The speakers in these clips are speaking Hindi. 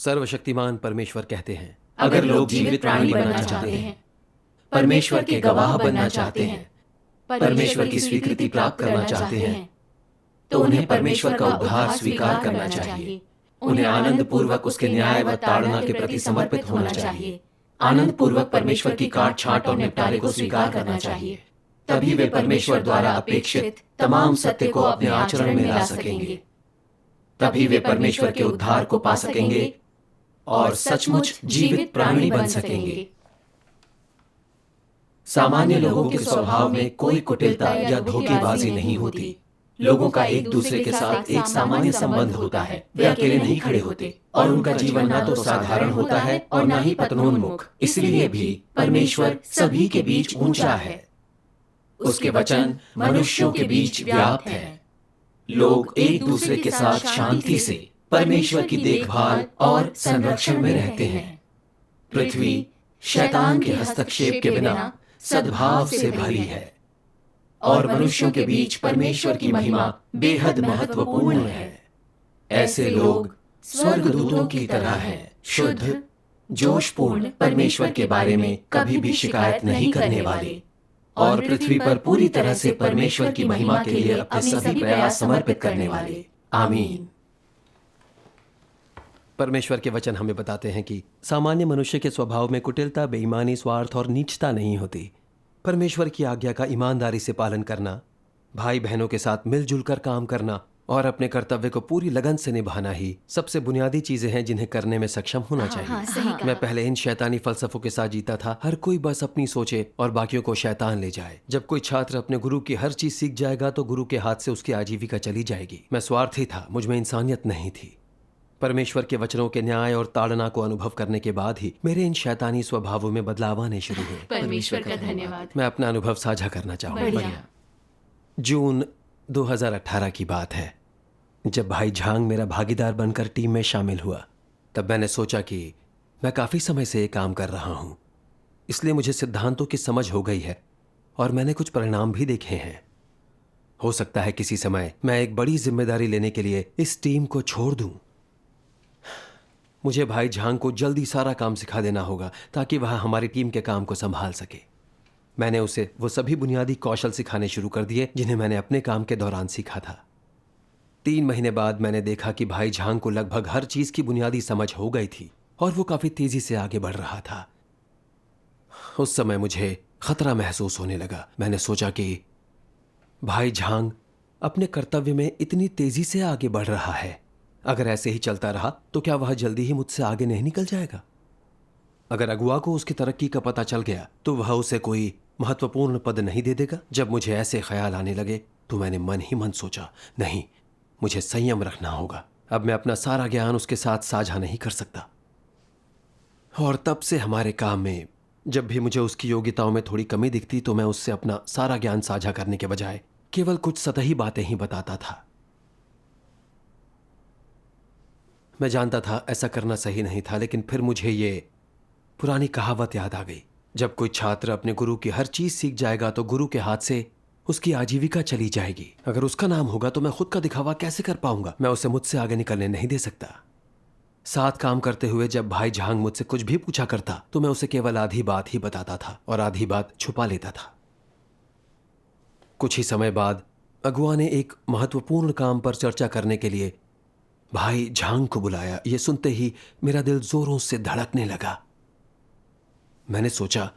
सर्वशक्तिमान परमेश्वर कहते हैं, अगर लोग जीवित प्राणी बनना चाहते हैं, परमेश्वर के गवाह बनना चाहते हैं, परमेश्वर की स्वीकृति प्राप्त करना चाहते हैं, तो उन्हें परमेश्वर का उद्धार स्वीकार करना चाहिए। उन्हें आनंद पूर्वक उसके न्याय व ताड़ना के प्रति समर्पित होना चाहिए। आनंद पूर्वक परमेश्वर की काट छांट और निपटारे को स्वीकार करना चाहिए। तभी वे परमेश्वर द्वारा अपेक्षित तमाम सत्य को अपने आचरण में ला सकेंगे। तभी वे परमेश्वर के उद्धार को पा सकेंगे और सचमुच जीवित प्राणी बन सकेंगे। सामान्य लोगों के स्वभाव में कोई कुटिलता या धोखेबाजी नहीं होती। लोगों का एक दूसरे के साथ एक सामान्य संबंध होता है। वे अकेले नहीं खड़े होते और उनका जीवन ना तो साधारण होता है और ना ही पतनोन्मुख। इसलिए भी परमेश्वर सभी के बीच ऊंचा है। उसके वचन मनुष्यों के बीच व्याप्त है। लोग एक दूसरे के साथ शांति से परमेश्वर की देखभाल और संरक्षण में रहते हैं। पृथ्वी शैतान के हस्तक्षेप के बिना सद्भाव से भरी है और मनुष्यों के बीच परमेश्वर की महिमा बेहद महत्वपूर्ण है। ऐसे लोग स्वर्गदूतों की तरह हैं, शुद्ध, जोशपूर्ण, परमेश्वर के बारे में कभी भी शिकायत नहीं करने वाले और पृथ्वी पर पूरी तरह से परमेश्वर की महिमा के लिए अपने सभी प्रयास समर्पित करने वाले। आमीन। परमेश्वर के वचन हमें बताते हैं कि सामान्य मनुष्य के स्वभाव में कुटिलता, बेईमानी, स्वार्थ और नीचता नहीं होती। परमेश्वर की आज्ञा का ईमानदारी से पालन करना, भाई बहनों के साथ मिलजुल कर काम करना और अपने कर्तव्य को पूरी लगन से निभाना ही सबसे बुनियादी चीजें हैं जिन्हें करने में सक्षम होना चाहिए। मैं पहले इन शैतानी फलसफों के साथ जीता था। हर कोई बस अपनी सोचे और बाकियों को शैतान ले जाए। जब कोई छात्र अपने गुरु की हर चीज सीख जाएगा तो गुरु के हाथ से उसकी आजीविका चली जाएगी। मैं स्वार्थी था, मुझ में इंसानियत नहीं थी। परमेश्वर के वचनों के न्याय और ताड़ना को अनुभव करने के बाद ही मेरे इन शैतानी स्वभावों में बदलाव आने शुरू हुए। परमेश्वर का धन्यवाद। मैं अपना अनुभव साझा करना चाहूंगा। जून 2018 की बात है, जब भाई झांग मेरा भागीदार बनकर टीम में शामिल हुआ। तब मैंने सोचा कि मैं काफी समय से ये काम कर रहा हूं, इसलिए मुझे सिद्धांतों की समझ हो गई है और मैंने कुछ परिणाम भी देखे हैं। हो सकता है किसी समय मैं एक बड़ी जिम्मेदारी लेने के लिए इस टीम को छोड़ दूं। मुझे भाई झांग को जल्दी सारा काम सिखा देना होगा ताकि वह हमारी टीम के काम को संभाल सके। मैंने उसे वो सभी बुनियादी कौशल सिखाने शुरू कर दिए जिन्हें मैंने अपने काम के दौरान सीखा था। 3 महीने बाद मैंने देखा कि भाई झांग को लगभग हर चीज की बुनियादी समझ हो गई थी और वो काफी तेजी से आगे बढ़ रहा था। उस समय मुझे खतरा महसूस होने लगा। मैंने सोचा कि भाई झांग अपने कर्तव्य में इतनी तेजी से आगे बढ़ रहा है, अगर ऐसे ही चलता रहा तो क्या वह जल्दी ही मुझसे आगे नहीं निकल जाएगा? अगर अगुआ को उसकी तरक्की का पता चल गया तो वह उसे कोई महत्वपूर्ण पद नहीं दे देगा। जब मुझे ऐसे ख्याल आने लगे तो मैंने मन ही मन सोचा, नहीं, मुझे संयम रखना होगा। अब मैं अपना सारा ज्ञान उसके साथ साझा नहीं कर सकता। और तब से हमारे काम में जब भी मुझे उसकी योग्यताओं में थोड़ी कमी दिखती तो मैं उससे अपना सारा ज्ञान साझा करने के बजाय केवल कुछ सतही बातें ही बताता था। मैं जानता था ऐसा करना सही नहीं था, लेकिन फिर मुझे ये पुरानी कहावत याद आ गई, जब कोई छात्र अपने गुरु की हर चीज सीख जाएगा तो गुरु के हाथ से उसकी आजीविका चली जाएगी। अगर उसका नाम होगा तो मैं खुद का दिखावा कैसे कर पाऊंगा? मैं उसे मुझसे आगे निकलने नहीं दे सकता। साथ काम करते हुए जब भाई झांग मुझसे कुछ भी पूछा करता तो मैं उसे केवल आधी बात ही बताता था और आधी बात छुपा लेता था। कुछ ही समय बाद अगुआ ने एक महत्वपूर्ण काम पर चर्चा करने के लिए भाई झांग को बुलाया। यह सुनते ही मेरा दिल जोरों से धड़कने लगा। मैंने सोचा,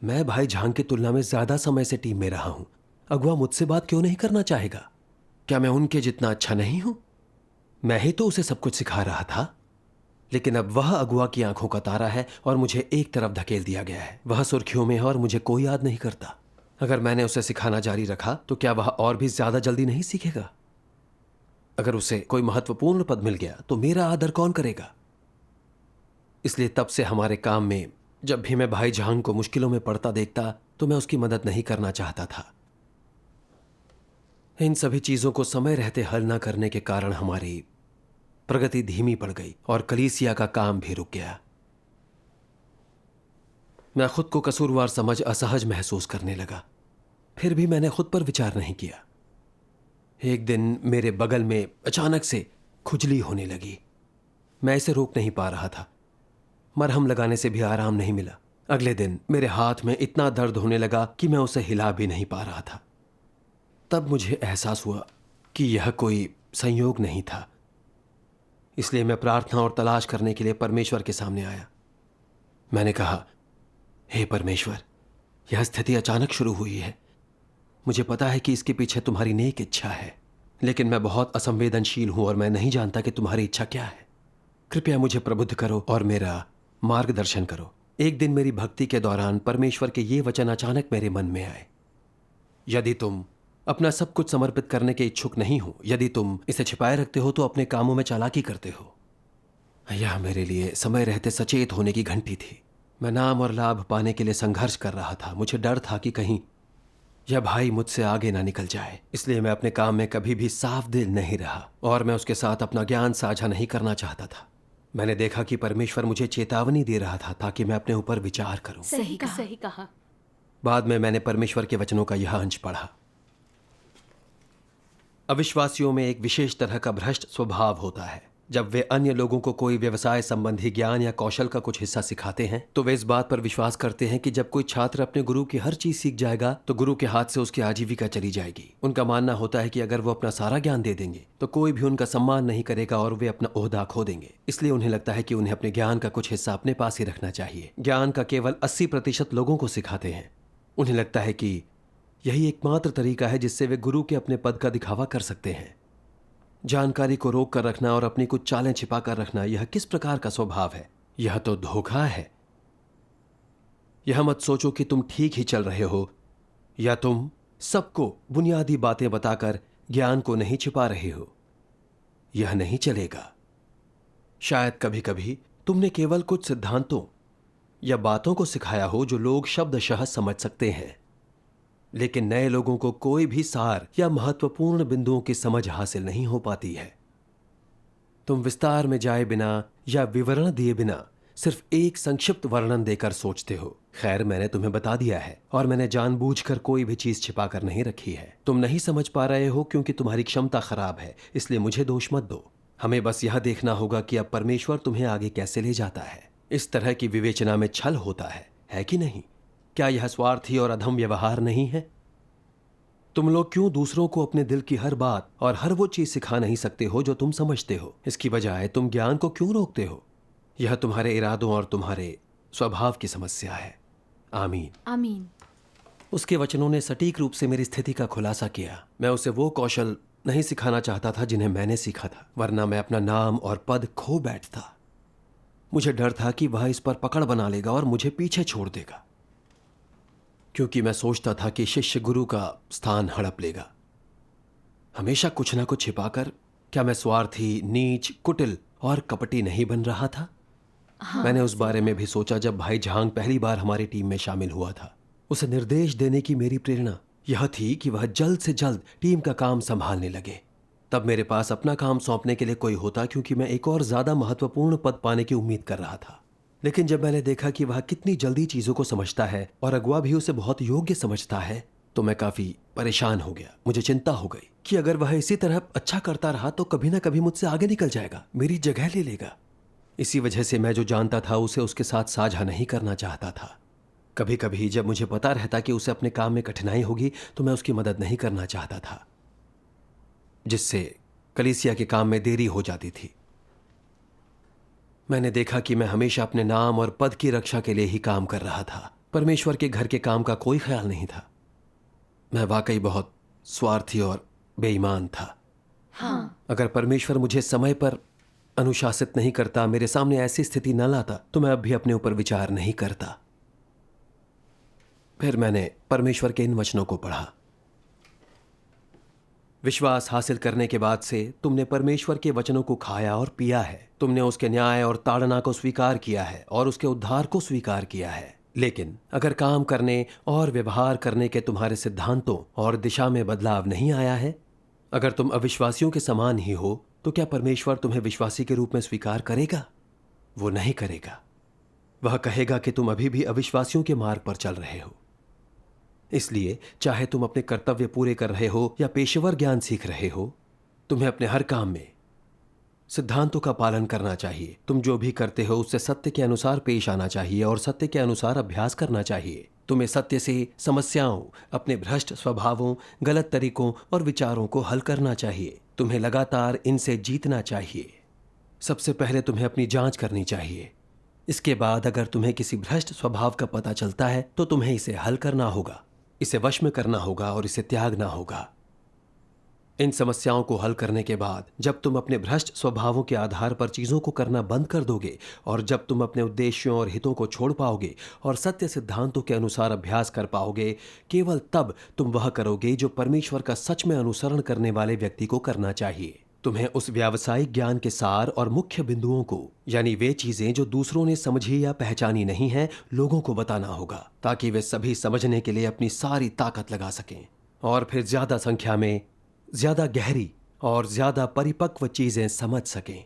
मैं भाई झांग की तुलना में ज्यादा समय से टीम में रहा हूं। अगुआ मुझसे बात क्यों नहीं करना चाहेगा? क्या मैं उनके जितना अच्छा नहीं हूं? मैं ही तो उसे सब कुछ सिखा रहा था। लेकिन अब वह अगुआ की आंखों का तारा है और मुझे एक तरफ धकेल दिया गया है। वह सुर्खियों में है और मुझे कोई याद नहीं करता। अगर मैंने उसे सिखाना जारी रखा तो क्या वह और भी ज्यादा जल्दी नहीं सीखेगा? अगर उसे कोई महत्वपूर्ण पद मिल गया तो मेरा आदर कौन करेगा? इसलिए तब से हमारे काम में जब भी मैं भाई झांग को मुश्किलों में पड़ता देखता तो मैं उसकी मदद नहीं करना चाहता था। इन सभी चीजों को समय रहते हल न करने के कारण हमारी प्रगति धीमी पड़ गई और कलीसिया का काम भी रुक गया। मैं खुद को कसूरवार समझ असहज महसूस करने लगा। फिर भी मैंने खुद पर विचार नहीं किया। एक दिन मेरे बगल में अचानक से खुजली होने लगी। मैं इसे रोक नहीं पा रहा था। मरहम लगाने से भी आराम नहीं मिला। अगले दिन मेरे हाथ में इतना दर्द होने लगा कि मैं उसे हिला भी नहीं पा रहा था। तब मुझे एहसास हुआ कि यह कोई संयोग नहीं था। इसलिए मैं प्रार्थना और तलाश करने के लिए परमेश्वर के सामने आया। मैंने कहा, हे परमेश्वर, यह स्थिति अचानक शुरू हुई है। मुझे पता है कि इसके पीछे तुम्हारी नेक इच्छा है, लेकिन मैं बहुत असंवेदनशील हूं और मैं नहीं जानता कि तुम्हारी इच्छा क्या है। कृपया मुझे प्रबुद्ध करो और मेरा मार्गदर्शन करो। एक दिन मेरी भक्ति के दौरान परमेश्वर के ये वचन अचानक मेरे मन में आए। यदि तुम अपना सब कुछ समर्पित करने के इच्छुक नहीं हो, यदि तुम इसे छिपाए रखते हो, तो अपने कामों में चालाकी करते हो। यह मेरे लिए समय रहते सचेत होने की घंटी थी। मैं नाम और लाभ पाने के लिए संघर्ष कर रहा था। मुझे डर था कि कहीं यह भाई मुझसे आगे ना निकल जाए। इसलिए मैं अपने काम में कभी भी साफ दिल नहीं रहा और मैं उसके साथ अपना ज्ञान साझा नहीं करना चाहता था। मैंने देखा कि परमेश्वर मुझे चेतावनी दे रहा था ताकि मैं अपने ऊपर विचार करूं। सही कहा। बाद में मैंने परमेश्वर के वचनों का यह अंश पढ़ा। अविश्वासियों में एक विशेष तरह का भ्रष्ट स्वभाव होता है। जब वे अन्य लोगों को कोई व्यवसाय संबंधी ज्ञान या कौशल का कुछ हिस्सा सिखाते हैं, तो वे इस बात पर विश्वास करते हैं कि जब कोई छात्र अपने गुरु की हर चीज सीख जाएगा तो गुरु के हाथ से उसकी आजीविका चली जाएगी। उनका मानना होता है कि अगर वो अपना सारा ज्ञान दे देंगे तो कोई भी उनका सम्मान नहीं करेगा और वे अपना ओहदा खो देंगे। इसलिए उन्हें लगता है कि उन्हें अपने ज्ञान का कुछ हिस्सा अपने पास ही रखना चाहिए। ज्ञान का केवल 80% लोगों को सिखाते हैं। उन्हें लगता है कि यही एकमात्र तरीका है जिससे वे गुरु के अपने पद का दिखावा कर सकते हैं। जानकारी को रोक कर रखना और अपनी कुछ चालें छिपा कर रखना, यह किस प्रकार का स्वभाव है? यह तो धोखा है। यह मत सोचो कि तुम ठीक ही चल रहे हो या तुम सबको बुनियादी बातें बताकर ज्ञान को नहीं छिपा रहे हो। यह नहीं चलेगा। शायद कभी कभी तुमने केवल कुछ सिद्धांतों या बातों को सिखाया हो जो लोग शब्दशः समझ सकते हैं, लेकिन नए लोगों को कोई भी सार या महत्वपूर्ण बिंदुओं की समझ हासिल नहीं हो पाती है। तुम विस्तार में जाए बिना या विवरण दिए बिना सिर्फ एक संक्षिप्त वर्णन देकर सोचते हो। खैर, मैंने तुम्हें बता दिया है और मैंने जानबूझकर कोई भी चीज छिपा कर नहीं रखी है। तुम नहीं समझ पा रहे हो क्योंकि तुम्हारी क्षमता खराब है, इसलिए मुझे दोष मत दो। हमें बस यह देखना होगा कि अब परमेश्वर तुम्हें आगे कैसे ले जाता है। इस तरह की विवेचना में छल होता है कि नहीं? क्या यह स्वार्थी और अधम व्यवहार नहीं है? तुम लोग क्यों दूसरों को अपने दिल की हर बात और हर वो चीज सिखा नहीं सकते हो जो तुम समझते हो? इसकी बजाय तुम ज्ञान को क्यों रोकते हो? यह तुम्हारे इरादों और तुम्हारे स्वभाव की समस्या है। आमीन। आमीन। उसके वचनों ने सटीक रूप से मेरी स्थिति का खुलासा किया। मैं उसे वो कौशल नहीं सिखाना चाहता था जिन्हें मैंने सीखा था, वरना मैं अपना नाम और पद खो बैठता। मुझे डर था कि वह इस पर पकड़ बना लेगा और मुझे पीछे छोड़ देगा, क्योंकि मैं सोचता था कि शिष्य गुरु का स्थान हड़प लेगा। हमेशा कुछ ना कुछ छिपाकर क्या मैं स्वार्थी, नीच, कुटिल और कपटी नहीं बन रहा था? मैंने उस बारे में भी सोचा जब भाई झांग पहली बार हमारी टीम में शामिल हुआ था। उसे निर्देश देने की मेरी प्रेरणा यह थी कि वह जल्द से जल्द टीम का काम संभालने लगे। तब मेरे पास अपना काम सौंपने के लिए कोई होता, क्योंकि मैं एक और ज्यादा महत्वपूर्ण पद पाने की उम्मीद कर रहा था। लेकिन जब मैंने देखा कि वह कितनी जल्दी चीजों को समझता है और अगुआ भी उसे बहुत योग्य समझता है, तो मैं काफी परेशान हो गया। मुझे चिंता हो गई कि अगर वह इसी तरह अच्छा करता रहा तो कभी ना कभी मुझसे आगे निकल जाएगा, मेरी जगह ले लेगा। इसी वजह से मैं जो जानता था उसे उसके साथ साझा नहीं करना चाहता था। कभी कभी जब मुझे पता रहता कि उसे अपने काम में कठिनाई होगी तो मैं उसकी मदद नहीं करना चाहता था, जिससे कलीसिया के काम में देरी हो जाती थी। मैंने देखा कि मैं हमेशा अपने नाम और पद की रक्षा के लिए ही काम कर रहा था। परमेश्वर के घर के काम का कोई ख्याल नहीं था। मैं वाकई बहुत स्वार्थी और बेईमान था। हाँ। अगर परमेश्वर मुझे समय पर अनुशासित नहीं करता, मेरे सामने ऐसी स्थिति न लाता, तो मैं अब भी अपने ऊपर विचार नहीं करता। फिर मैंने परमेश्वर के इन वचनों को पढ़ा। विश्वास हासिल करने के बाद से तुमने परमेश्वर के वचनों को खाया और पिया है। तुमने उसके न्याय और ताड़ना को स्वीकार किया है और उसके उद्धार को स्वीकार किया है। लेकिन अगर काम करने और व्यवहार करने के तुम्हारे सिद्धांतों और दिशा में बदलाव नहीं आया है, अगर तुम अविश्वासियों के समान ही हो, तो क्या परमेश्वर तुम्हें विश्वासी के रूप में स्वीकार करेगा? वो नहीं करेगा। वह कहेगा कि तुम अभी भी अविश्वासियों के मार्ग पर चल रहे हो। इसलिए चाहे तुम अपने कर्तव्य पूरे कर रहे हो या पेशेवर ज्ञान सीख रहे हो, तुम्हें अपने हर काम में सिद्धांतों का पालन करना चाहिए। तुम जो भी करते हो उससे सत्य के अनुसार पेश आना चाहिए और सत्य के अनुसार अभ्यास करना चाहिए। तुम्हें सत्य से समस्याओं, अपने भ्रष्ट स्वभावों, गलत तरीकों और विचारों को हल करना चाहिए। तुम्हें लगातार इनसे जीतना चाहिए। सबसे पहले तुम्हें अपनी जांच करनी चाहिए। इसके बाद अगर तुम्हें किसी भ्रष्ट स्वभाव का पता चलता है तो तुम्हें इसे हल करना होगा, इसे वश में करना होगा और इसे त्यागना होगा। इन समस्याओं को हल करने के बाद जब तुम अपने भ्रष्ट स्वभावों के आधार पर चीजों को करना बंद कर दोगे और जब तुम अपने उद्देश्यों और हितों को छोड़ पाओगे और सत्य सिद्धांतों के अनुसार अभ्यास कर पाओगे, केवल तब तुम वह करोगे जो परमेश्वर का सच में अनुसरण करने वाले व्यक्ति को करना चाहिए। तुम्हें उस व्यावसायिक ज्ञान के सार और मुख्य बिंदुओं को, यानी वे चीजें जो दूसरों ने समझी या पहचानी नहीं हैं, लोगों को बताना होगा ताकि वे सभी समझने के लिए अपनी सारी ताकत लगा सकें और फिर ज्यादा संख्या में ज्यादा गहरी और ज्यादा परिपक्व चीजें समझ सकें।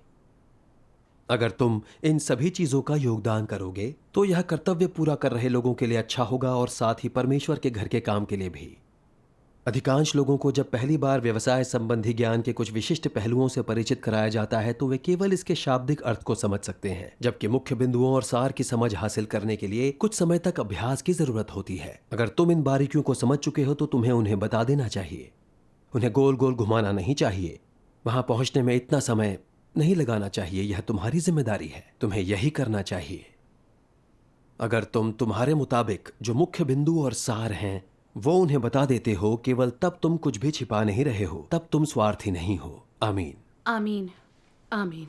अगर तुम इन सभी चीजों का योगदान करोगे तो यह कर्तव्य पूरा कर रहे लोगों के लिए अच्छा होगा और साथ ही परमेश्वर के घर के काम के लिए भी। अधिकांश लोगों को जब पहली बार व्यवसाय संबंधी ज्ञान के कुछ विशिष्ट पहलुओं से परिचित कराया जाता है तो वे केवल इसके शाब्दिक अर्थ को समझ सकते हैं, जबकि मुख्य बिंदुओं और सार की समझ हासिल करने के लिए कुछ समय तक अभ्यास की जरूरत होती है। अगर तुम इन बारीकियों को समझ चुके हो तो तुम्हें उन्हें बता देना चाहिए। उन्हें गोल गोल घुमाना नहीं चाहिए। वहां पहुंचने में इतना समय नहीं लगाना चाहिए। यह तुम्हारी जिम्मेदारी है, तुम्हें यही करना चाहिए। अगर तुम तुम्हारे मुताबिक जो मुख्य बिंदु और सार हैं वो उन्हें बता देते हो, केवल तब तुम कुछ भी छिपा नहीं रहे हो, तब तुम स्वार्थी नहीं हो। आमीन, आमीन, आमीन।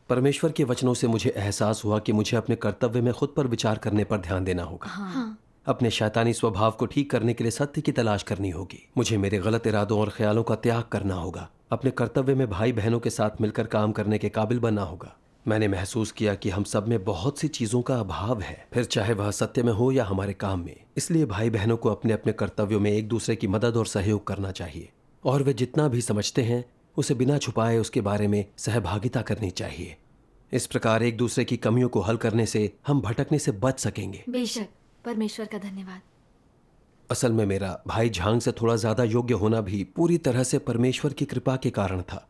परमेश्वर के वचनों से मुझे एहसास हुआ कि मुझे अपने कर्तव्य में खुद पर विचार करने पर ध्यान देना होगा। हाँ। अपने शैतानी स्वभाव को ठीक करने के लिए सत्य की तलाश करनी होगी। मुझे मेरे गलत इरादों और ख्यालों का त्याग करना होगा। अपने कर्तव्य में भाई बहनों के साथ मिलकर काम करने के काबिल बनना होगा। मैंने महसूस किया कि हम सब में बहुत सी चीजों का अभाव है, फिर चाहे वह सत्य में हो या हमारे काम में। इसलिए भाई बहनों को अपने अपने कर्तव्यों में एक दूसरे की मदद और सहयोग करना चाहिए और वे जितना भी समझते हैं उसे बिना छुपाए उसके बारे में सहभागिता करनी चाहिए। इस प्रकार एक दूसरे की कमियों को हल करने से हम भटकने से बच सकेंगे। बेशक, परमेश्वर का धन्यवाद। असल में मेरा भाई झांग से थोड़ा ज्यादा योग्य होना भी पूरी तरह से परमेश्वर की कृपा के कारण था।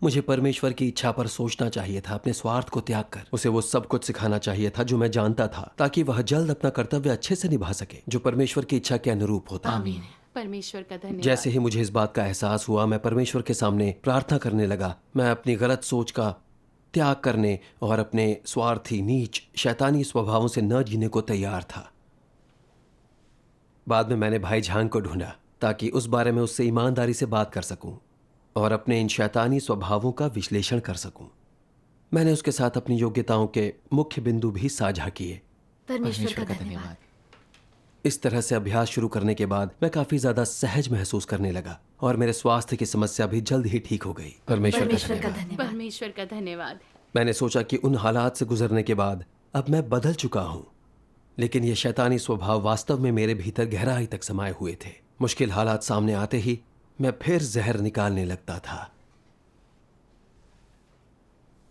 मुझे परमेश्वर की इच्छा पर सोचना चाहिए था, अपने स्वार्थ को त्याग कर। उसे वो सब कुछ सिखाना चाहिए था जो मैं जानता था, ताकि वह जल्द अपना कर्तव्य अच्छे से निभा सके जो परमेश्वर की इच्छा के अनुरूप होता। आमीन। परमेश्वर का धन्यवाद। जैसे ही मुझे इस बात का एहसास हुआ, मैं परमेश्वर के सामने प्रार्थना करने लगा। मैं अपनी गलत सोच का त्याग करने और अपने स्वार्थी, नीच, शैतानी स्वभावों से न जीने को तैयार था। बाद में मैंने भाई झांग को ढूंढा ताकि उस बारे में उससे ईमानदारी से बात कर सकूं और अपने इन शैतानी स्वभावों का विश्लेषण कर सकूं। मैंने उसके साथ अपनी योग्यताओं के मुख्य बिंदु भी साझा किए। परमेश्वर का धन्यवाद। इस तरह से अभ्यास शुरू करने के बाद मैं काफी ज्यादा सहज महसूस करने लगा और मेरे स्वास्थ्य की समस्या भी जल्द ही ठीक हो गई। परमेश्वर का धन्यवाद। परमेश्वर का धन्यवाद। मैंने सोचा कि उन हालात से गुजरने के बाद अब मैं बदल चुका हूं, लेकिन ये शैतानी स्वभाव वास्तव में मेरे भीतर गहराई तक समाये हुए थे। मुश्किल हालात सामने आते ही मैं फिर जहर निकालने लगता था।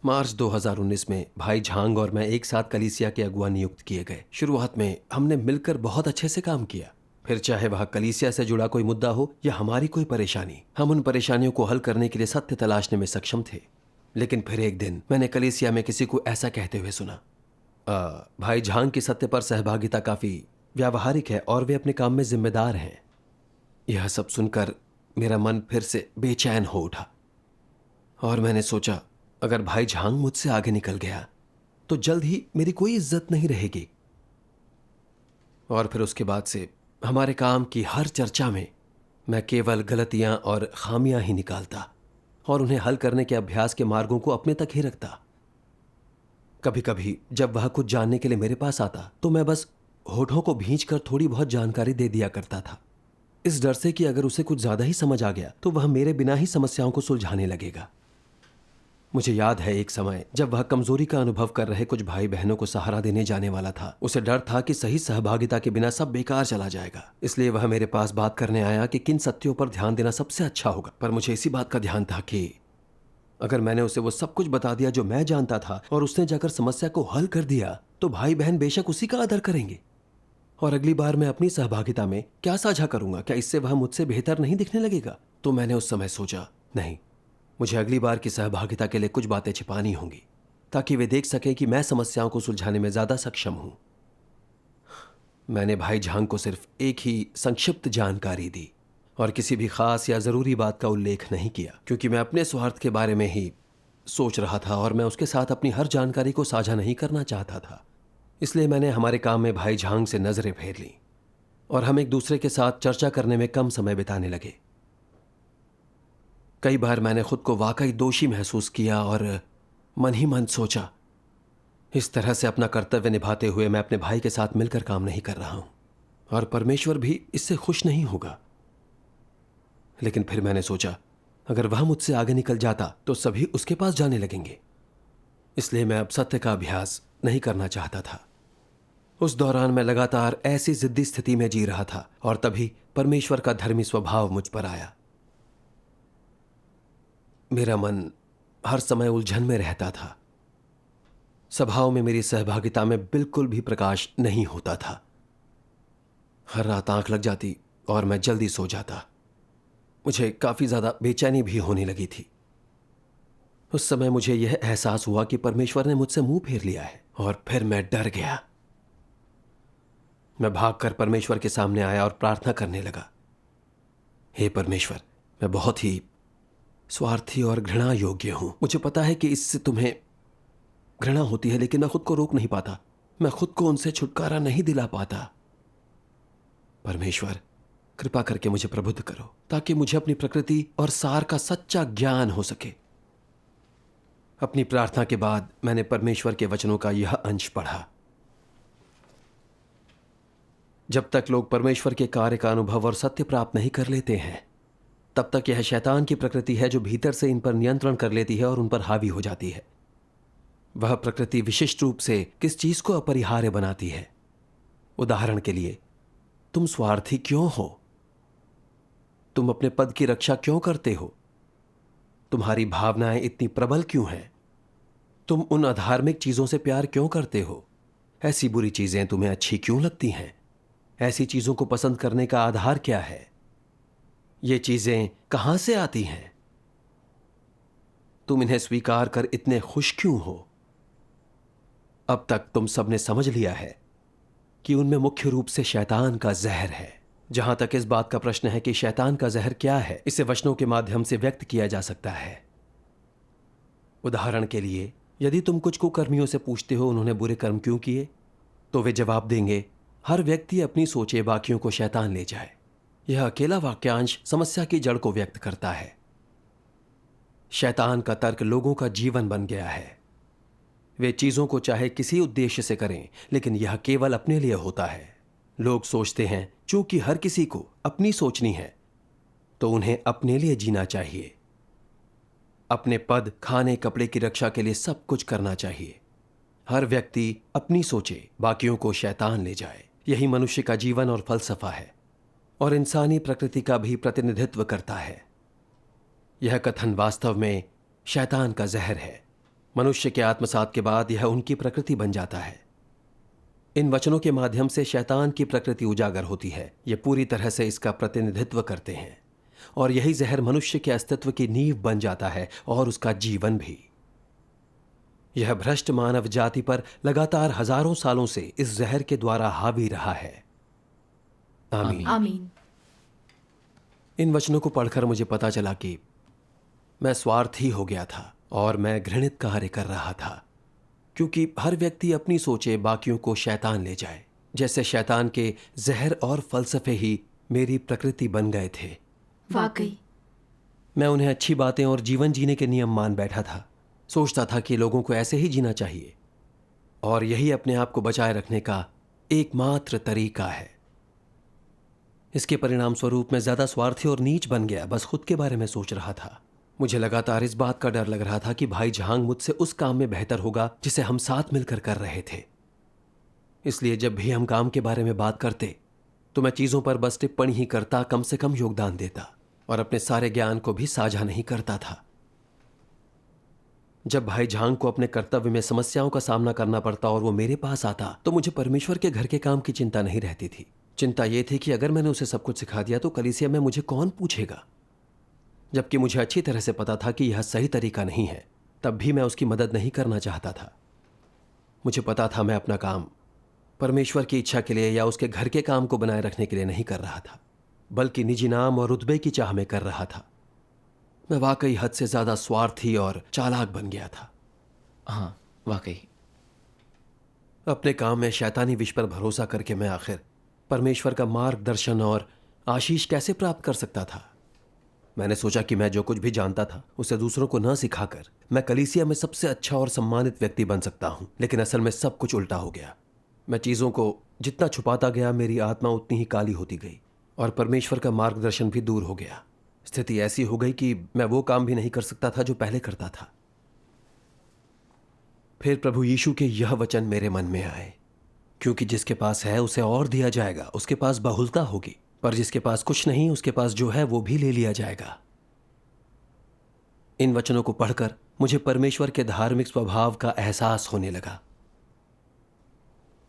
मार्च 2019 में भाई झांग और मैं एक साथ कलीसिया के अगुआ नियुक्त किए गए। शुरुआत में हमने मिलकर बहुत अच्छे से काम किया। फिर चाहे वह कलीसिया से जुड़ा कोई मुद्दा हो या हमारी कोई परेशानी, हम उन परेशानियों को हल करने के लिए सत्य तलाशने में सक्षम थे। लेकिन फिर एक दिन मैंने कलीसिया में किसी को ऐसा कहते हुए सुना, भाई झांग की सत्य पर सहभागिता काफी व्यावहारिक है और वे अपने काम में जिम्मेदार हैं। यह सब सुनकर मेरा मन फिर से बेचैन हो उठा और मैंने सोचा, अगर भाई झांग मुझसे आगे निकल गया तो जल्द ही मेरी कोई इज्जत नहीं रहेगी। और फिर उसके बाद से हमारे काम की हर चर्चा में मैं केवल गलतियां और खामियां ही निकालता और उन्हें हल करने के अभ्यास के मार्गों को अपने तक ही रखता। कभी कभी जब वह कुछ जानने के लिए मेरे पास आता तो मैं बस होठों को भींचकर थोड़ी बहुत जानकारी दे दिया करता था, इस डर से कि अगर उसे कुछ ज्यादा ही समझ आ गया तो वह मेरे बिना ही समस्याओं को सुलझाने लगेगा। मुझे याद है एक समय जब वह कमजोरी का अनुभव कर रहे कुछ भाई बहनों को सहारा देने जाने वाला था। उसे डर था कि सही सहभागिता के बिना सब बेकार चला जाएगा, इसलिए वह मेरे पास बात करने आया कि किन सत्यों पर ध्यान देना सबसे अच्छा होगा। पर मुझे इसी बात का ध्यान था कि अगर मैंने उसे वो सब कुछ बता दिया जो मैं जानता था और उसने जाकर समस्या को हल कर दिया तो भाई बहन बेशक उसी का आदर करेंगे और अगली बार मैं अपनी सहभागिता में क्या साझा करूंगा, क्या इससे वह मुझसे बेहतर नहीं दिखने लगेगा? तो मैंने उस समय सोचा, नहीं, मुझे अगली बार की सहभागिता के लिए कुछ बातें छिपानी होंगी ताकि वे देख सकें कि मैं समस्याओं को सुलझाने में ज़्यादा सक्षम हूं। मैंने भाई झांग को सिर्फ एक ही संक्षिप्त जानकारी दी और किसी भी खास या ज़रूरी बात का उल्लेख नहीं किया, क्योंकि मैं अपने स्वार्थ के बारे में ही सोच रहा था और मैं उसके साथ अपनी हर जानकारी को साझा नहीं करना चाहता था। इसलिए मैंने हमारे काम में भाई झांग से नज़रें फेर लीं और हम एक दूसरे के साथ चर्चा करने में कम समय बिताने लगे। कई बार मैंने खुद को वाकई दोषी महसूस किया और मन ही मन सोचा, इस तरह से अपना कर्तव्य निभाते हुए मैं अपने भाई के साथ मिलकर काम नहीं कर रहा हूं और परमेश्वर भी इससे खुश नहीं होगा। लेकिन फिर मैंने सोचा, अगर वह मुझसे आगे निकल जाता तो सभी उसके पास जाने लगेंगे। इसलिए मैं अब सत्य का अभ्यास नहीं करना चाहता था। उस दौरान मैं लगातार ऐसी जिद्दी स्थिति में जी रहा था और तभी परमेश्वर का धर्मी स्वभाव मुझ पर आया। मेरा मन हर समय उलझन में रहता था। सभाओं में मेरी सहभागिता में बिल्कुल भी प्रकाश नहीं होता था। हर रात आंख लग जाती और मैं जल्दी सो जाता। मुझे काफी ज्यादा बेचैनी भी होने लगी थी। उस समय मुझे यह एहसास हुआ कि परमेश्वर ने मुझसे मुंह फेर लिया है और फिर मैं डर गया। मैं भागकर परमेश्वर के सामने आया और प्रार्थना करने लगा, हे परमेश्वर, मैं बहुत ही स्वार्थी और घृणा योग्य हूं। मुझे पता है कि इससे तुम्हें घृणा होती है, लेकिन मैं खुद को रोक नहीं पाता। मैं खुद को उनसे छुटकारा नहीं दिला पाता। परमेश्वर, कृपा करके मुझे प्रबुद्ध करो ताकि मुझे अपनी प्रकृति और सार का सच्चा ज्ञान हो सके। अपनी प्रार्थना के बाद मैंने परमेश्वर के वचनों का यह अंश पढ़ा, जब तक लोग परमेश्वर के कार्य का अनुभव और सत्य प्राप्त नहीं कर लेते हैं, तब तक यह शैतान की प्रकृति है जो भीतर से इन पर नियंत्रण कर लेती है और उन पर हावी हो जाती है। वह प्रकृति विशिष्ट रूप से किस चीज को अपरिहार्य बनाती है। उदाहरण के लिए, तुम स्वार्थी क्यों हो? तुम अपने पद की रक्षा क्यों करते हो? तुम्हारी भावनाएं इतनी प्रबल क्यों हैं? तुम उन अधार्मिक चीजों से प्यार क्यों करते हो? ऐसी बुरी चीजें तुम्हें अच्छी क्यों लगती हैं? ऐसी चीजों को पसंद करने का आधार क्या है? ये चीजें कहां से आती हैं? तुम इन्हें स्वीकार कर इतने खुश क्यों हो? अब तक तुम सबने समझ लिया है कि उनमें मुख्य रूप से शैतान का जहर है। जहां तक इस बात का प्रश्न है कि शैतान का जहर क्या है, इसे वचनों के माध्यम से व्यक्त किया जा सकता है। उदाहरण के लिए, यदि तुम कुछ कुकर्मियों से पूछते हो उन्होंने बुरे कर्म क्यों किए, तो वे जवाब देंगे, हर व्यक्ति अपनी सोचे बाकियों को शैतान ले जाए। यह अकेला वाक्यांश समस्या की जड़ को व्यक्त करता है। शैतान का तर्क लोगों का जीवन बन गया है। वे चीजों को चाहे किसी उद्देश्य से करें, लेकिन यह केवल अपने लिए होता है। लोग सोचते हैं चूंकि हर किसी को अपनी सोचनी है, तो उन्हें अपने लिए जीना चाहिए। अपने पद, खाने, कपड़े की रक्षा के लिए सब कुछ करना चाहिए। हर व्यक्ति अपनी सोचे, बाकियों को शैतान ले जाए। यही मनुष्य का जीवन और फलसफा है और इंसानी प्रकृति का भी प्रतिनिधित्व करता है। यह कथन वास्तव में शैतान का जहर है। मनुष्य के आत्मसात के बाद यह उनकी प्रकृति बन जाता है। इन वचनों के माध्यम से शैतान की प्रकृति उजागर होती है। ये पूरी तरह से इसका प्रतिनिधित्व करते हैं और यही जहर मनुष्य के अस्तित्व की नींव बन जाता है और उसका जीवन भी। यह भ्रष्ट मानव जाति पर लगातार हजारों सालों से इस जहर के द्वारा हावी रहा है। आमीन। आमीन। इन वचनों को पढ़कर मुझे पता चला कि मैं स्वार्थी हो गया था और मैं घृणित कार्य कर रहा था, क्योंकि हर व्यक्ति अपनी सोचे बाकियों को शैतान ले जाए। जैसे शैतान के जहर और फलसफे ही मेरी प्रकृति बन गए थे। वाकई मैं उन्हें अच्छी बातें और जीवन जीने के नियम मान बैठा था। सोचता था कि लोगों को ऐसे ही जीना चाहिए और यही अपने आप को बचाए रखने का एकमात्र तरीका है। इसके परिणाम स्वरूप मैं ज्यादा स्वार्थी और नीच बन गया। बस खुद के बारे में सोच रहा था। मुझे लगातार इस बात का डर लग रहा था कि भाई झांग मुझसे उस काम में बेहतर होगा जिसे हम साथ मिलकर कर रहे थे। इसलिए जब भी हम काम के बारे में बात करते तो मैं चीजों पर बस टिप्पणी ही करता, कम से कम योगदान देता और अपने सारे ज्ञान को भी साझा नहीं करता था। जब भाई झांग को अपने कर्तव्य में समस्याओं का सामना करना पड़ता और वो मेरे पास आता, तो मुझे परमेश्वर के घर के काम की चिंता नहीं रहती थी। चिंता ये थी कि अगर मैंने उसे सब कुछ सिखा दिया तो कलीसिया में मुझे कौन पूछेगा। जबकि मुझे अच्छी तरह से पता था कि यह सही तरीका नहीं है, तब भी मैं उसकी मदद नहीं करना चाहता था। मुझे पता था मैं अपना काम परमेश्वर की इच्छा के लिए या उसके घर के काम को बनाए रखने के लिए नहीं कर रहा था, बल्कि निजी नाम और रुतबे की चाह में कर रहा था। मैं वाकई हद से ज्यादा स्वार्थी और चालाक बन गया था। हाँ, वाकई। अपने काम में शैतानी विष पर भरोसा करके मैं आखिर परमेश्वर का मार्गदर्शन और आशीष कैसे प्राप्त कर सकता था? मैंने सोचा कि मैं जो कुछ भी जानता था उसे दूसरों को न सिखाकर मैं कलीसिया में सबसे अच्छा और सम्मानित व्यक्ति बन सकता हूं, लेकिन असल में सब कुछ उल्टा हो गया। मैं चीज़ों को जितना छुपाता गया, मेरी आत्मा उतनी ही काली होती गई और परमेश्वर का मार्गदर्शन भी दूर हो गया। स्थिति ऐसी हो गई कि मैं वो काम भी नहीं कर सकता था जो पहले करता था। फिर प्रभु यीशु के यह वचन मेरे मन में आए, क्योंकि जिसके पास है उसे और दिया जाएगा, उसके पास बहुलता होगी, पर जिसके पास कुछ नहीं उसके पास जो है वो भी ले लिया जाएगा। इन वचनों को पढ़कर मुझे परमेश्वर के धार्मिक स्वभाव का एहसास होने लगा।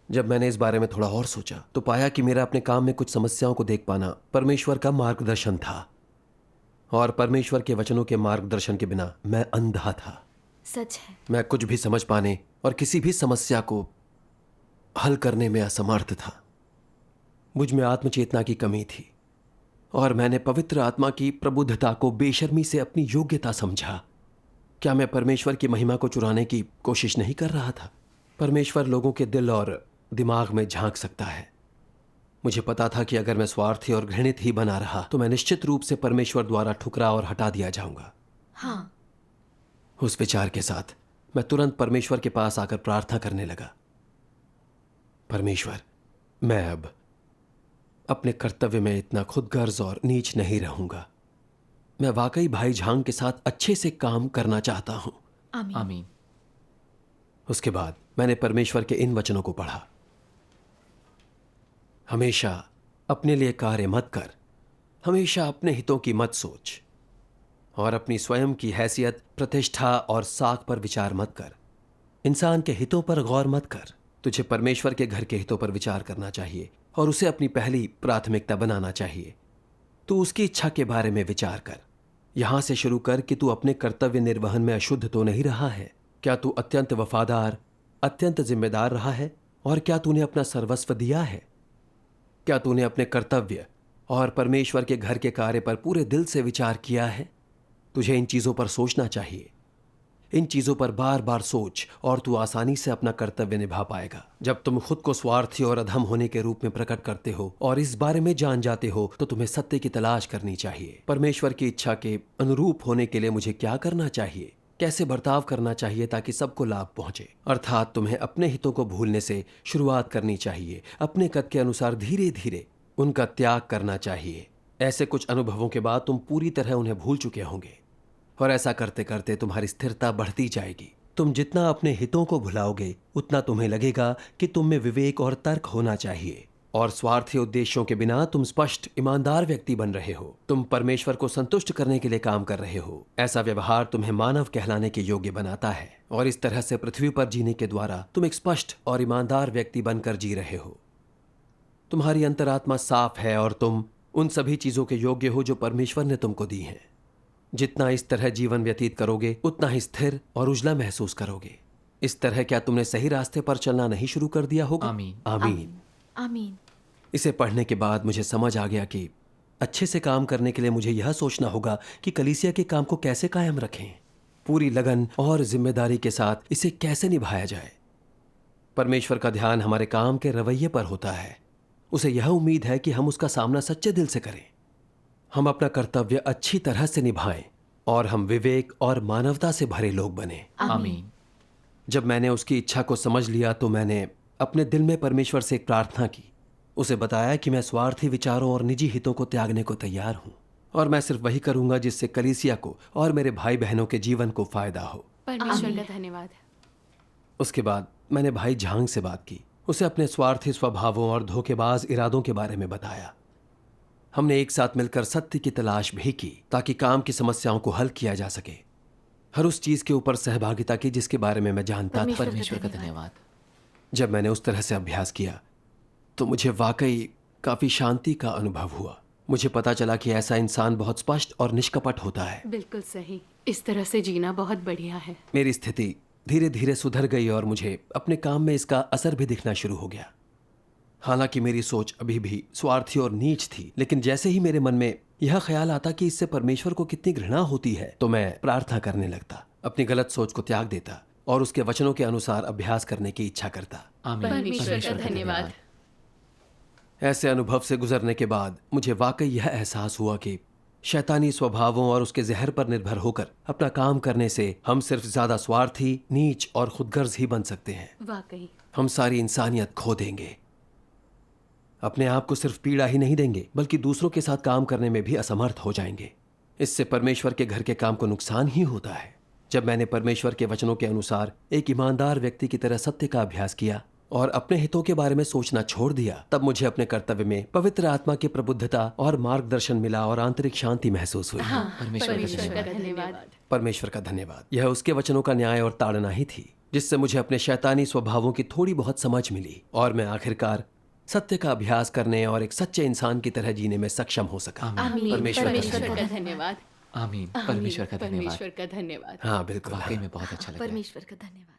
जब मैंने इस बारे में थोड़ा और सोचा तो पाया कि मेरा अपने काम में कुछ समस्याओं को देख पाना परमेश्वर का मार्गदर्शन था, और परमेश्वर के वचनों के मार्गदर्शन के बिना मैं अंधा था। सच है। मैं कुछ भी समझ पाने और किसी भी समस्या को हल करने में असमर्थ था। मुझ में आत्मचेतना की कमी थी और मैंने पवित्र आत्मा की प्रबुद्धता को बेशर्मी से अपनी योग्यता समझा। क्या मैं परमेश्वर की महिमा को चुराने की कोशिश नहीं कर रहा था? परमेश्वर लोगों के दिल और दिमाग में झांक सकता है। मुझे पता था कि अगर मैं स्वार्थी और घृणित ही बना रहा तो मैं निश्चित रूप से परमेश्वर द्वारा ठुकरा और हटा दिया जाऊंगा। हाँ। उस विचार के साथ मैं तुरंत परमेश्वर के पास आकर प्रार्थना करने लगा, परमेश्वर, मैं अब अपने कर्तव्य में इतना खुदगर्ज और नीच नहीं रहूंगा। मैं वाकई भाई झांग के साथ अच्छे से काम करना चाहता हूं। आमीन। आमीन। उसके बाद मैंने परमेश्वर के इन वचनों को पढ़ा। हमेशा अपने लिए कार्य मत कर, हमेशा अपने हितों की मत सोच, और अपनी स्वयं की हैसियत, प्रतिष्ठा और साख पर विचार मत कर। इंसान के हितों पर गौर मत कर। तुझे परमेश्वर के घर के हितों पर विचार करना चाहिए और उसे अपनी पहली प्राथमिकता बनाना चाहिए। तू उसकी इच्छा के बारे में विचार कर। यहां से शुरू कर कि तू अपने कर्तव्य निर्वहन में अशुद्ध तो नहीं रहा है। क्या तू अत्यंत वफादार, अत्यंत जिम्मेदार रहा है? और क्या तूने अपना सर्वस्व दिया है? क्या तूने अपने कर्तव्य और परमेश्वर के घर के कार्य पर पूरे दिल से विचार किया है? तुझे इन चीजों पर सोचना चाहिए। इन चीजों पर बार बार सोच और तू आसानी से अपना कर्तव्य निभा पाएगा। जब तुम खुद को स्वार्थी और अधम होने के रूप में प्रकट करते हो और इस बारे में जान जाते हो तो तुम्हें सत्य की तलाश करनी चाहिए। परमेश्वर की इच्छा के अनुरूप होने के लिए मुझे क्या करना चाहिए, कैसे बर्ताव करना चाहिए ताकि सबको लाभ पहुंचे। अर्थात तुम्हें अपने हितों को भूलने से शुरुआत करनी चाहिए। अपने कद के अनुसार धीरे धीरे उनका त्याग करना चाहिए। ऐसे कुछ अनुभवों के बाद तुम पूरी तरह उन्हें भूल चुके होंगे, और ऐसा करते करते तुम्हारी स्थिरता बढ़ती जाएगी। तुम जितना अपने हितों को भुलाओगे उतना तुम्हें लगेगा कि तुम में विवेक और तर्क होना चाहिए, और स्वार्थी उद्देश्यों के बिना तुम स्पष्ट ईमानदार व्यक्ति बन रहे हो। तुम परमेश्वर को संतुष्ट करने के लिए काम कर रहे हो। ऐसा व्यवहार तुम्हें मानव कहलाने के योग्य बनाता है, और इस तरह से पृथ्वी पर जीने के द्वारा तुम एक स्पष्ट और ईमानदार व्यक्ति बनकर जी रहे हो। तुम्हारी अंतरात्मा साफ है और तुम उन सभी चीजों के योग्य हो जो परमेश्वर ने तुमको दी हैं। जितना इस तरह जीवन व्यतीत करोगे उतना ही स्थिर और उजला महसूस करोगे। इस तरह क्या तुमने सही रास्ते पर चलना नहीं शुरू कर दिया होगा? आमीन। आमीन। आमीन। इसे पढ़ने के बाद मुझे समझ आ गया कि अच्छे से काम करने के लिए मुझे यह सोचना होगा कि कलीसिया के काम को कैसे कायम रखें। पूरी लगन और जिम्मेदारी के साथ इसे कैसे निभाया जाए। परमेश्वर का ध्यान हमारे काम के रवैये पर होता है। उसे यह उम्मीद है कि हम उसका सामना सच्चे दिल से करें, हम अपना कर्तव्य अच्छी तरह से निभाएं और हम विवेक और मानवता से भरे लोग बने। आमीन। जब मैंने उसकी इच्छा को समझ लिया तो मैंने अपने दिल में परमेश्वर से एक प्रार्थना की। उसे बताया कि मैं स्वार्थी विचारों और निजी हितों को त्यागने को तैयार हूं, और मैं सिर्फ वही करूंगा जिससे कलीसिया को और मेरे भाई बहनों के जीवन को फायदा हो। परमेश्वर का धन्यवाद। उसके बाद मैंने भाई झांग से बात की। उसे अपने स्वार्थी स्वभावों और धोखेबाज इरादों के बारे में बताया। हमने एक साथ मिलकर सत्य की तलाश भी की ताकि काम की समस्याओं को हल किया जा सके। हर उस चीज के ऊपर सहभागिता की जिसके बारे में मैं जानता था। परमेश्वर का धन्यवाद। जब मैंने उस तरह से अभ्यास किया तो मुझे वाकई काफी शांति का अनुभव हुआ। मुझे पता चला कि ऐसा इंसान बहुत स्पष्ट और निष्कपट होता है। बिल्कुल सही। इस तरह से जीना बहुत बढ़िया है। मेरी स्थिति धीरे धीरे सुधर गई और मुझे अपने काम में इसका असर भी दिखना शुरू हो गया। हालांकि मेरी सोच अभी भी स्वार्थी और नीच थी, लेकिन जैसे ही मेरे मन में यह ख्याल आता कि इससे परमेश्वर को कितनी घृणा होती है, तो मैं प्रार्थना करने लगता, अपनी गलत सोच को त्याग देता और उसके वचनों के अनुसार अभ्यास करने की इच्छा करता। आमीन। परमेश्वर का धन्यवाद। ऐसे अनुभव से गुजरने के बाद मुझे वाकई यह एहसास हुआ कि शैतानी स्वभावों और उसके जहर पर निर्भर होकर अपना काम करने से हम सिर्फ ज्यादा स्वार्थी, नीच और खुदगर्ज ही बन सकते हैं। वाकई। हम सारी इंसानियत खो देंगे, अपने आप को सिर्फ पीड़ा ही नहीं देंगे बल्कि दूसरों के साथ काम करने में भी असमर्थ हो जाएंगे। इससे परमेश्वर के घर के काम को नुकसान ही होता है। जब मैंने परमेश्वर के वचनों के अनुसार एक ईमानदार व्यक्ति की तरह सत्य का अभ्यास किया और अपने हितों के बारे में सोचना छोड़ दिया, तब मुझे अपने कर्तव्य में पवित्र आत्मा की प्रबुद्धता और मार्गदर्शन मिला और आंतरिक शांति महसूस हुई। परमेश्वर का धन्यवाद। परमेश्वर का धन्यवाद। यह उसके वचनों का न्याय और ताड़ना ही थी जिससे मुझे अपने शैतानी स्वभावों की थोड़ी बहुत समझ मिली और मैं आखिरकार सत्य का अभ्यास करने और एक सच्चे इंसान की तरह जीने में सक्षम हो सका। आमीन। परमेश्वर का धन्यवाद। आमीन। परमेश्वर का धन्यवाद। परमेश्वर का धन्यवाद। हाँ बिल्कुल। वाकई में बहुत अच्छा लगा। परमेश्वर का धन्यवाद।